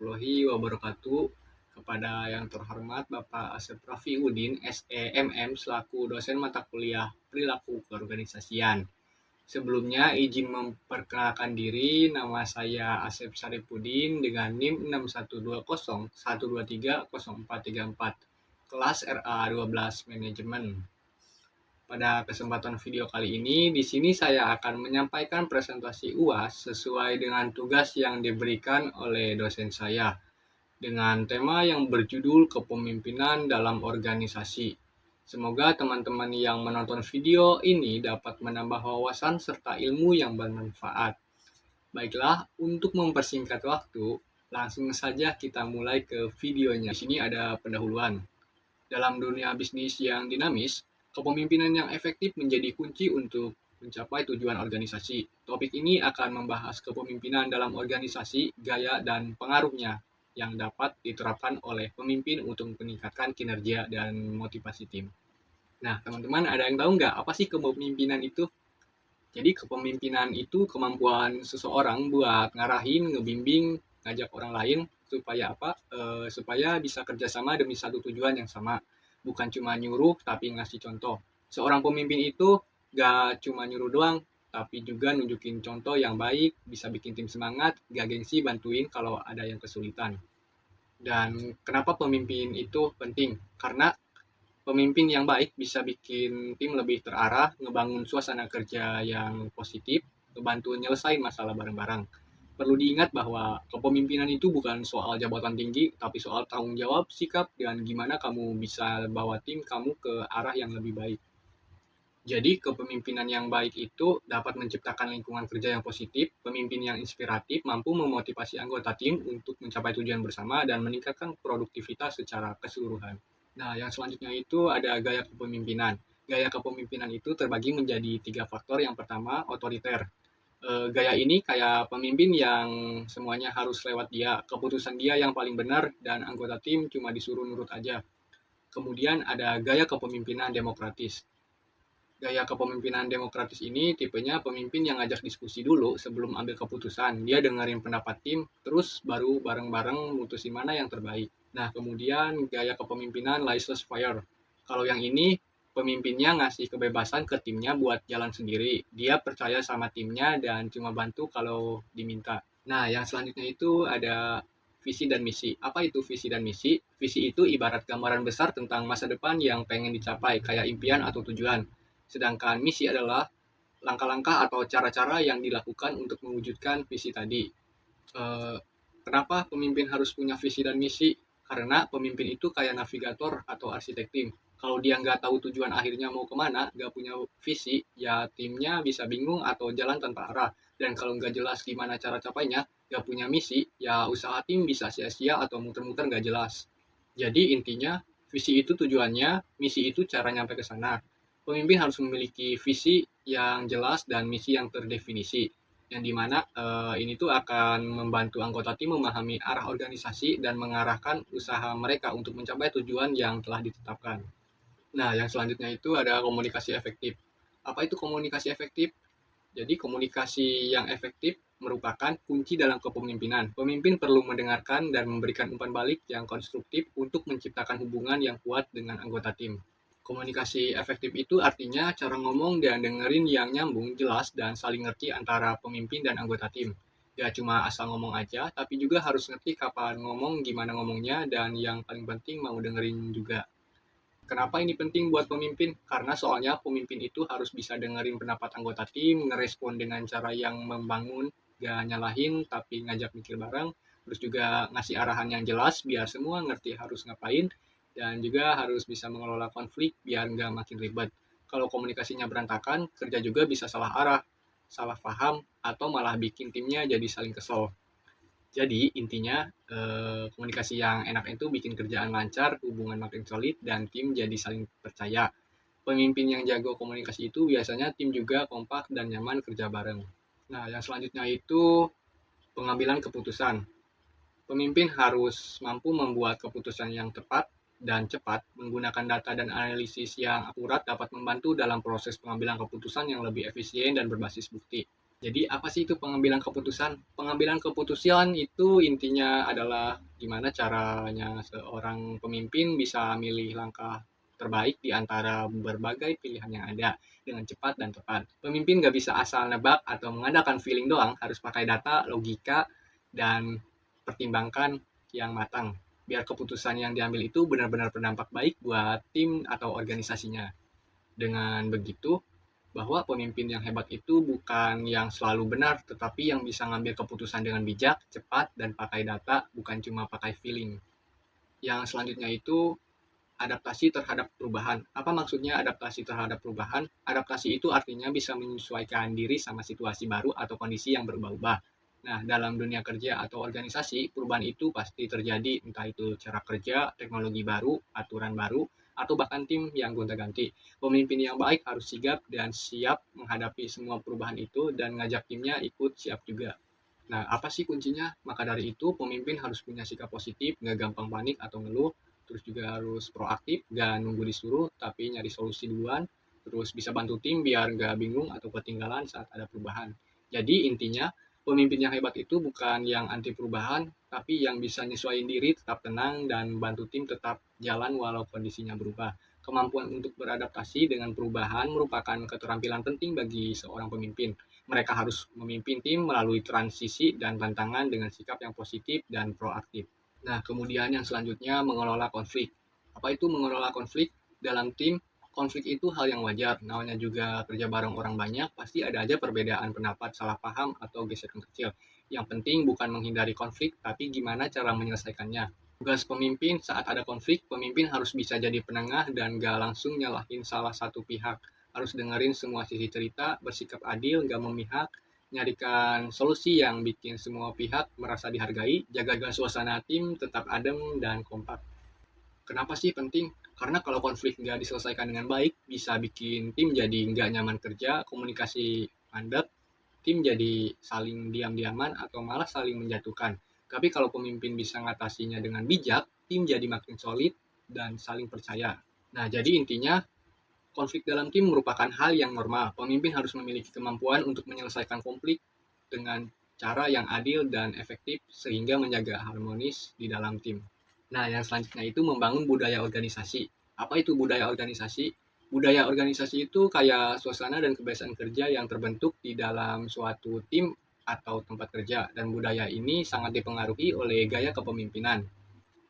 warahmatullahi wabarakatuh. Kepada yang terhormat Bapak Asep Rafiuddin, SEMM, selaku dosen mata kuliah Perilaku Keorganisasian. Sebelumnya izin memperkenalkan diri, nama saya Asep Syarifuddin dengan NIM 612012304434, kelas RA 12 Manajemen. Pada kesempatan video kali ini, di sini saya akan menyampaikan presentasi UAS sesuai dengan tugas yang diberikan oleh dosen saya, dengan tema yang berjudul Kepemimpinan dalam Organisasi. Semoga teman-teman yang menonton video ini dapat menambah wawasan serta ilmu yang bermanfaat. Baiklah, untuk mempersingkat waktu, langsung saja kita mulai ke videonya. Di sini ada pendahuluan. Dalam dunia bisnis yang dinamis, kepemimpinan yang efektif menjadi kunci untuk mencapai tujuan organisasi. Topik ini akan membahas kepemimpinan dalam organisasi, gaya, dan pengaruhnya yang dapat diterapkan oleh pemimpin untuk meningkatkan kinerja dan motivasi tim. Nah, teman-teman ada yang tahu nggak apa sih kepemimpinan itu? Jadi kepemimpinan itu kemampuan seseorang buat ngarahin, ngebimbing, ngajak orang lain supaya apa? Supaya bisa kerjasama demi satu tujuan yang sama. Bukan cuma nyuruh tapi ngasih contoh. Seorang pemimpin itu gak cuma nyuruh doang, tapi juga nunjukin contoh yang baik, bisa bikin tim semangat, gak gengsi bantuin kalau ada yang kesulitan. Dan kenapa pemimpin itu penting? Karena pemimpin yang baik bisa bikin tim lebih terarah, ngebangun suasana kerja yang positif, ngebantu nyelesain masalah bareng-bareng. Perlu diingat bahwa kepemimpinan itu bukan soal jabatan tinggi, tapi soal tanggung jawab, sikap, dan gimana kamu bisa bawa tim kamu ke arah yang lebih baik. Jadi, kepemimpinan yang baik itu dapat menciptakan lingkungan kerja yang positif, pemimpin yang inspiratif, mampu memotivasi anggota tim untuk mencapai tujuan bersama dan meningkatkan produktivitas secara keseluruhan. Nah, yang selanjutnya itu ada gaya kepemimpinan. Gaya kepemimpinan itu terbagi menjadi 3 faktor. Yang pertama, otoriter. Gaya ini kayak pemimpin yang semuanya harus lewat dia, keputusan dia yang paling benar, dan anggota tim cuma disuruh nurut aja. Kemudian ada gaya kepemimpinan demokratis. Gaya kepemimpinan demokratis ini tipenya pemimpin yang ngajak diskusi dulu sebelum ambil keputusan. Dia dengerin pendapat tim, terus baru bareng-bareng mutusin mana yang terbaik. Nah, kemudian gaya kepemimpinan laissez-faire. Kalau yang ini, pemimpinnya ngasih kebebasan ke timnya buat jalan sendiri. Dia percaya sama timnya dan cuma bantu kalau diminta. Nah, yang selanjutnya itu ada visi dan misi. Apa itu visi dan misi? Visi itu ibarat gambaran besar tentang masa depan yang pengen dicapai, kayak impian atau tujuan. Sedangkan misi adalah langkah-langkah atau cara-cara yang dilakukan untuk mewujudkan visi tadi. Eh, Kenapa pemimpin harus punya visi dan misi? Karena pemimpin itu kayak navigator atau arsitek tim. Kalau dia nggak tahu tujuan akhirnya mau kemana, nggak punya visi, ya timnya bisa bingung atau jalan tanpa arah. Dan kalau nggak jelas gimana cara capainya, nggak punya misi, ya usaha tim bisa sia-sia atau muter-muter nggak jelas. Jadi intinya, visi itu tujuannya, misi itu cara nyampe ke sana. Pemimpin harus memiliki visi yang jelas dan misi yang terdefinisi, yang dimana ini tuh akan membantu anggota tim memahami arah organisasi dan mengarahkan usaha mereka untuk mencapai tujuan yang telah ditetapkan. Nah, yang selanjutnya itu ada komunikasi efektif. Apa itu komunikasi efektif? Jadi komunikasi yang efektif merupakan kunci dalam kepemimpinan. Pemimpin perlu mendengarkan dan memberikan umpan balik yang konstruktif untuk menciptakan hubungan yang kuat dengan anggota tim. Komunikasi efektif itu artinya cara ngomong dan dengerin yang nyambung, jelas, dan saling ngerti antara pemimpin dan anggota tim. Ya cuma asal ngomong aja, tapi juga harus ngerti kapan ngomong, gimana ngomongnya, dan yang paling penting mau dengerin juga. Kenapa ini penting buat pemimpin? Karena soalnya pemimpin itu harus bisa dengerin pendapat anggota tim, ngerespon dengan cara yang membangun, gak nyalahin tapi ngajak mikir bareng, terus juga ngasih arahan yang jelas biar semua ngerti harus ngapain, dan juga harus bisa mengelola konflik biar nggak makin ribet. Kalau komunikasinya berantakan, kerja juga bisa salah arah, salah paham, atau malah bikin timnya jadi saling kesel. Jadi intinya komunikasi yang enak itu bikin kerjaan lancar, hubungan makin solid, dan tim jadi saling percaya. Pemimpin yang jago komunikasi itu biasanya tim juga kompak dan nyaman kerja bareng. Nah, yang selanjutnya itu pengambilan keputusan. Pemimpin harus mampu membuat keputusan yang tepat dan cepat, menggunakan data dan analisis yang akurat dapat membantu dalam proses pengambilan keputusan yang lebih efisien dan berbasis bukti. Jadi apa sih itu pengambilan keputusan? Pengambilan keputusan itu intinya adalah gimana caranya seorang pemimpin bisa milih langkah terbaik di antara berbagai pilihan yang ada dengan cepat dan tepat. Pemimpin nggak bisa asal nebak atau mengandalkan feeling doang, harus pakai data, logika, dan pertimbangkan yang matang. Biar keputusan yang diambil itu benar-benar berdampak baik buat tim atau organisasinya. Dengan begitu, bahwa pemimpin yang hebat itu bukan yang selalu benar, tetapi yang bisa ngambil keputusan dengan bijak, cepat, dan pakai data, bukan cuma pakai feeling. Yang selanjutnya itu adaptasi terhadap perubahan. Apa maksudnya adaptasi terhadap perubahan? Adaptasi itu artinya bisa menyesuaikan diri sama situasi baru atau kondisi yang berubah-ubah. Nah, dalam dunia kerja atau organisasi, perubahan itu pasti terjadi, entah itu cara kerja, teknologi baru, aturan baru, atau bahkan tim yang gonta-ganti. Pemimpin yang baik harus sigap dan siap menghadapi semua perubahan itu dan ngajak timnya ikut siap juga. Nah, apa sih kuncinya? Maka dari itu, pemimpin harus punya sikap positif, nggak gampang panik atau ngeluh, terus juga harus proaktif, nggak nunggu disuruh, tapi nyari solusi duluan, terus bisa bantu tim biar nggak bingung atau ketinggalan saat ada perubahan. Jadi intinya, pemimpin yang hebat itu bukan yang anti perubahan, tapi yang bisa nyesuaiin diri, tetap tenang, dan bantu tim tetap jalan walau kondisinya berubah. Kemampuan untuk beradaptasi dengan perubahan merupakan keterampilan penting bagi seorang pemimpin. Mereka harus memimpin tim melalui transisi dan tantangan dengan sikap yang positif dan proaktif. Nah, kemudian yang selanjutnya mengelola konflik. Apa itu mengelola konflik? Dalam tim, konflik itu hal yang wajar. Namanya juga kerja bareng orang banyak, pasti ada aja perbedaan pendapat, salah paham, atau gesekan kecil. Yang penting bukan menghindari konflik, tapi gimana cara menyelesaikannya. Tugas pemimpin saat ada konflik, pemimpin harus bisa jadi penengah dan gak langsung nyalahin salah satu pihak. Harus dengerin semua sisi cerita, bersikap adil, gak memihak, nyarikan solusi yang bikin semua pihak merasa dihargai, jaga suasana tim tetap adem dan kompak. Kenapa sih penting? Karena kalau konflik nggak diselesaikan dengan baik, bisa bikin tim jadi nggak nyaman kerja, komunikasi mandek, tim jadi saling diam-diaman atau malah saling menjatuhkan. Tapi kalau pemimpin bisa ngatasinya dengan bijak, tim jadi makin solid dan saling percaya. Nah, jadi intinya konflik dalam tim merupakan hal yang normal. Pemimpin harus memiliki kemampuan untuk menyelesaikan konflik dengan cara yang adil dan efektif sehingga menjaga harmonis di dalam tim. Nah, yang selanjutnya itu membangun budaya organisasi. Apa itu budaya organisasi? Budaya organisasi itu kayak suasana dan kebiasaan kerja yang terbentuk di dalam suatu tim atau tempat kerja. Dan budaya ini sangat dipengaruhi oleh gaya kepemimpinan.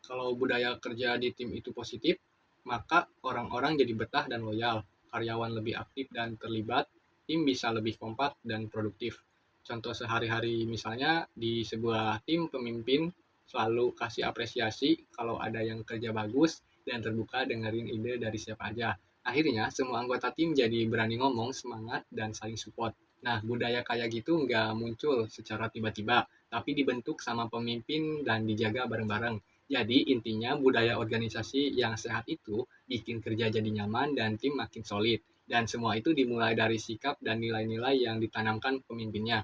Kalau budaya kerja di tim itu positif, maka orang-orang jadi betah dan loyal, karyawan lebih aktif dan terlibat, tim bisa lebih kompak dan produktif. Contoh sehari-hari misalnya di sebuah tim pemimpin selalu kasih apresiasi kalau ada yang kerja bagus dan terbuka dengerin ide dari siapa aja. Akhirnya semua anggota tim jadi berani ngomong, semangat, dan saling support. Nah, budaya kayak gitu nggak muncul secara tiba-tiba, tapi dibentuk sama pemimpin dan dijaga bareng-bareng. Jadi intinya budaya organisasi yang sehat itu bikin kerja jadi nyaman dan tim makin solid. Dan semua itu dimulai dari sikap dan nilai-nilai yang ditanamkan pemimpinnya.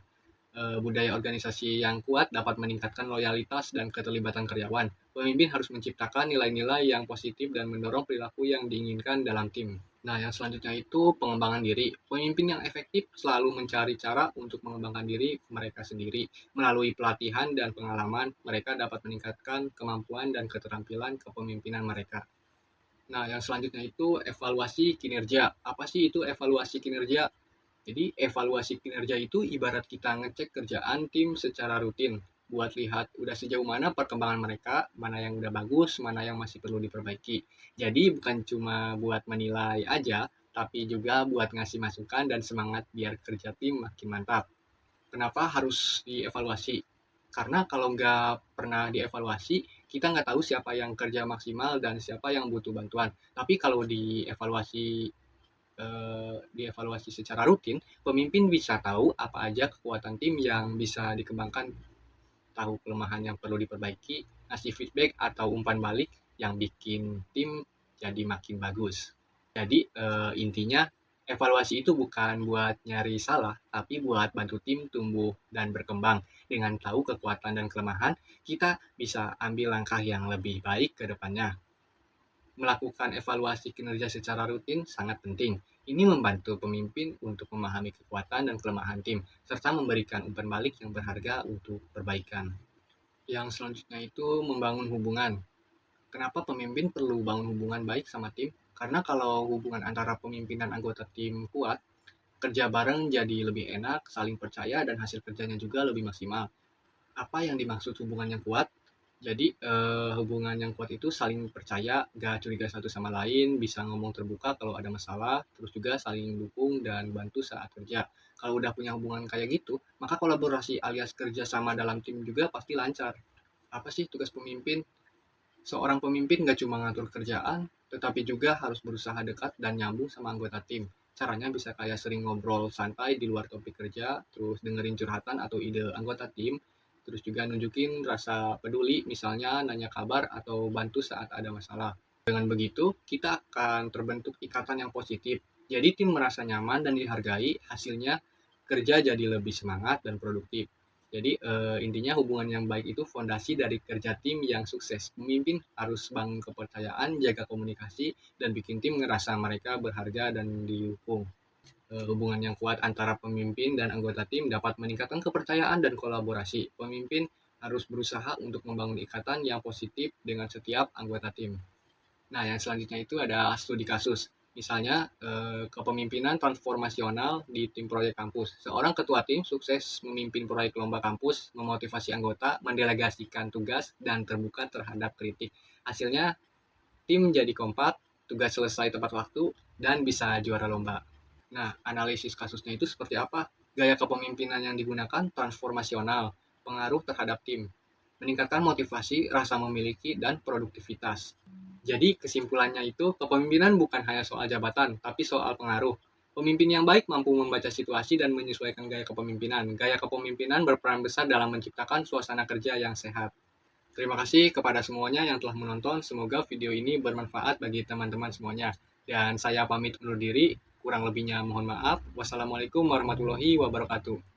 Budaya organisasi yang kuat dapat meningkatkan loyalitas dan keterlibatan karyawan. Pemimpin harus menciptakan nilai-nilai yang positif dan mendorong perilaku yang diinginkan dalam tim. Nah, yang selanjutnya itu pengembangan diri. Pemimpin yang efektif selalu mencari cara untuk mengembangkan diri mereka sendiri. Melalui pelatihan dan pengalaman, mereka dapat meningkatkan kemampuan dan keterampilan kepemimpinan mereka. Nah, yang selanjutnya itu evaluasi kinerja. Apa sih itu evaluasi kinerja? Jadi evaluasi kinerja itu ibarat kita ngecek kerjaan tim secara rutin buat lihat udah sejauh mana perkembangan mereka, mana yang udah bagus, mana yang masih perlu diperbaiki. Jadi bukan cuma buat menilai aja, tapi juga buat ngasih masukan dan semangat biar kerja tim makin mantap. Kenapa harus dievaluasi? Karena kalau nggak pernah dievaluasi, kita nggak tahu siapa yang kerja maksimal dan siapa yang butuh bantuan. Tapi kalau dievaluasi secara rutin, pemimpin bisa tahu apa aja kekuatan tim yang bisa dikembangkan, tahu kelemahan yang perlu diperbaiki, ngasih feedback atau umpan balik yang bikin tim jadi makin bagus. Jadi intinya evaluasi itu bukan buat nyari salah, tapi buat bantu tim tumbuh dan berkembang. Dengan tahu kekuatan dan kelemahan, kita bisa ambil langkah yang lebih baik ke depannya. Melakukan evaluasi kinerja secara rutin sangat penting. Ini membantu pemimpin untuk memahami kekuatan dan kelemahan tim, serta memberikan umpan balik yang berharga untuk perbaikan. Yang selanjutnya itu membangun hubungan. Kenapa pemimpin perlu bangun hubungan baik sama tim? Karena kalau hubungan antara pemimpin dan anggota tim kuat, kerja bareng jadi lebih enak, saling percaya, dan hasil kerjanya juga lebih maksimal. Apa yang dimaksud hubungan yang kuat? Jadi hubungan yang kuat itu saling percaya, gak curiga satu sama lain, bisa ngomong terbuka kalau ada masalah, terus juga saling dukung dan bantu saat kerja. Kalau udah punya hubungan kayak gitu, maka kolaborasi alias kerja sama dalam tim juga pasti lancar. Apa sih tugas pemimpin? Seorang pemimpin gak cuma ngatur kerjaan, tetapi juga harus berusaha dekat dan nyambung sama anggota tim. Caranya bisa kayak sering ngobrol santai di luar topik kerja, terus dengerin curhatan atau ide anggota tim, terus juga nunjukin rasa peduli, misalnya nanya kabar atau bantu saat ada masalah. Dengan begitu, kita akan terbentuk ikatan yang positif. Jadi tim merasa nyaman dan dihargai, hasilnya kerja jadi lebih semangat dan produktif. Jadi intinya hubungan yang baik itu fondasi dari kerja tim yang sukses. Pemimpin harus bangun kepercayaan, jaga komunikasi, dan bikin tim ngerasa mereka berharga dan didukung. Hubungan yang kuat antara pemimpin dan anggota tim dapat meningkatkan kepercayaan dan kolaborasi. Pemimpin harus berusaha untuk membangun ikatan yang positif dengan setiap anggota tim. Nah, yang selanjutnya itu ada studi kasus. Misalnya, kepemimpinan transformasional di tim proyek kampus. Seorang ketua tim sukses memimpin proyek lomba kampus, memotivasi anggota, mendelegasikan tugas, dan terbuka terhadap kritik. Hasilnya, tim jadi kompak, tugas selesai tepat waktu, dan bisa juara lomba. Nah, analisis kasusnya itu seperti apa? Gaya kepemimpinan yang digunakan transformasional, pengaruh terhadap tim, meningkatkan motivasi, rasa memiliki, dan produktivitas. Jadi kesimpulannya itu, kepemimpinan bukan hanya soal jabatan, tapi soal pengaruh. Pemimpin yang baik mampu membaca situasi dan menyesuaikan gaya kepemimpinan. Gaya kepemimpinan berperan besar dalam menciptakan suasana kerja yang sehat. Terima kasih kepada semuanya yang telah menonton. Semoga video ini bermanfaat bagi teman-teman semuanya. Dan saya pamit undur diri. Kurang lebihnya mohon maaf. Wassalamualaikum warahmatullahi wabarakatuh.